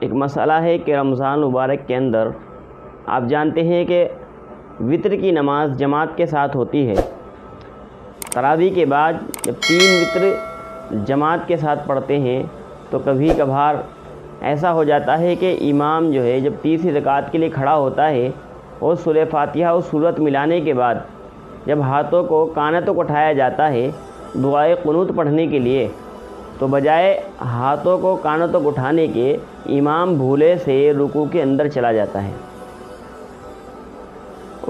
ایک مسئلہ ہے کہ رمضان مبارک کے اندر آپ جانتے ہیں کہ وطر کی نماز جماعت کے ساتھ ہوتی ہے۔ تراویح کے بعد جب 3 وطر جماعت کے ساتھ پڑھتے ہیں تو کبھی کبھار ایسا ہو جاتا ہے کہ امام جو ہے جب تیسری رکعت کے لیے کھڑا ہوتا ہے اور سورہ فاتحہ اور سورت ملانے کے بعد جب ہاتھوں کو کانوں تک اٹھایا جاتا ہے دعائے قنوت پڑھنے کے لیے، تو بجائے ہاتھوں کو کانوں تک اٹھانے کے امام بھولے سے رکوع کے اندر چلا جاتا ہے۔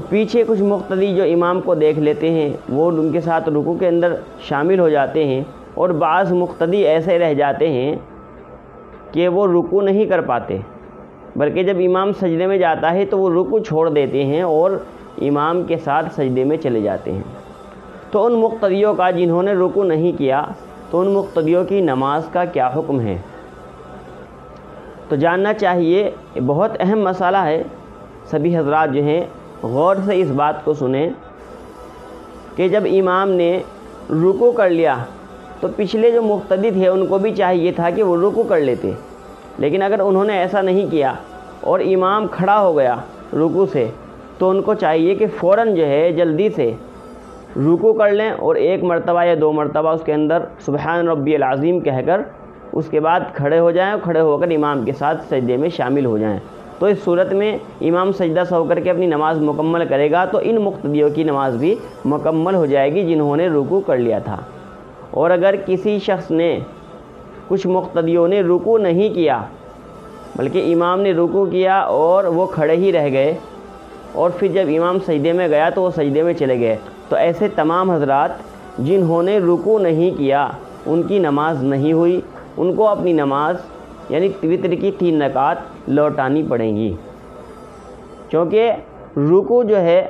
پیچھے کچھ مقتدی جو امام کو دیکھ لیتے ہیں وہ ان کے ساتھ رکوع کے اندر شامل ہو جاتے ہیں، اور بعض مقتدی ایسے رہ جاتے ہیں کہ وہ رکوع نہیں کر پاتے، بلکہ جب امام سجدے میں جاتا ہے تو وہ رکوع چھوڑ دیتے ہیں اور امام کے ساتھ سجدے میں چلے جاتے ہیں۔ تو ان مقتدیوں کا جنہوں نے رکوع نہیں کیا، تو ان مقتدیوں کی نماز کا کیا حکم ہے؟ تو جاننا چاہیے، یہ بہت اہم مسئلہ ہے۔ سبھی حضرات جو ہیں غور سے اس بات کو سنیں کہ جب امام نے رکوع کر لیا تو پچھلے جو مقتدی تھے ان کو بھی چاہیے تھا کہ وہ رکوع کر لیتے، لیکن اگر انہوں نے ایسا نہیں کیا اور امام کھڑا ہو گیا رکوع سے، تو ان کو چاہیے کہ فوراً جو ہے جلدی سے رکوع کر لیں اور 1 مرتبہ یا 2 مرتبہ اس کے اندر سبحان ربی العظیم کہہ کر اس کے بعد کھڑے ہو جائیں، اور کھڑے ہو کر امام کے ساتھ سجدے میں شامل ہو جائیں۔ تو اس صورت میں امام سجدہ سہو کر کے اپنی نماز مکمل کرے گا تو ان مقتدیوں کی نماز بھی مکمل ہو جائے گی جنہوں نے رکوع کر لیا تھا۔ اور اگر کسی شخص نے، کچھ مقتدیوں نے رکوع نہیں کیا بلکہ امام نے رکوع کیا اور وہ کھڑے ہی رہ گئے، اور پھر جب امام سجدے میں گیا تو وہ سجدے میں چلے گئے، تو ایسے تمام حضرات جنہوں نے رکوع نہیں کیا ان کی نماز نہیں ہوئی، ان کو اپنی نماز یعنی وطر کی 3 رکعت لوٹانی پڑیں گی، کیونکہ رکوع جو ہے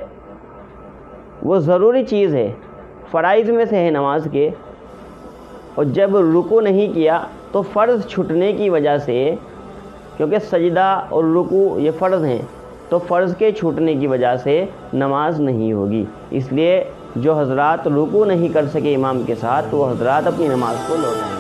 وہ ضروری چیز ہے، فرائض میں سے ہے نماز کے، اور جب رکوع نہیں کیا تو فرض چھٹنے کی وجہ سے، کیونکہ سجدہ اور رکوع یہ فرض ہیں، تو فرض کے چھوٹنے کی وجہ سے نماز نہیں ہوگی۔ اس لیے جو حضرات رکوع نہیں کر سکے امام کے ساتھ وہ حضرات اپنی نماز کو لوٹائیں۔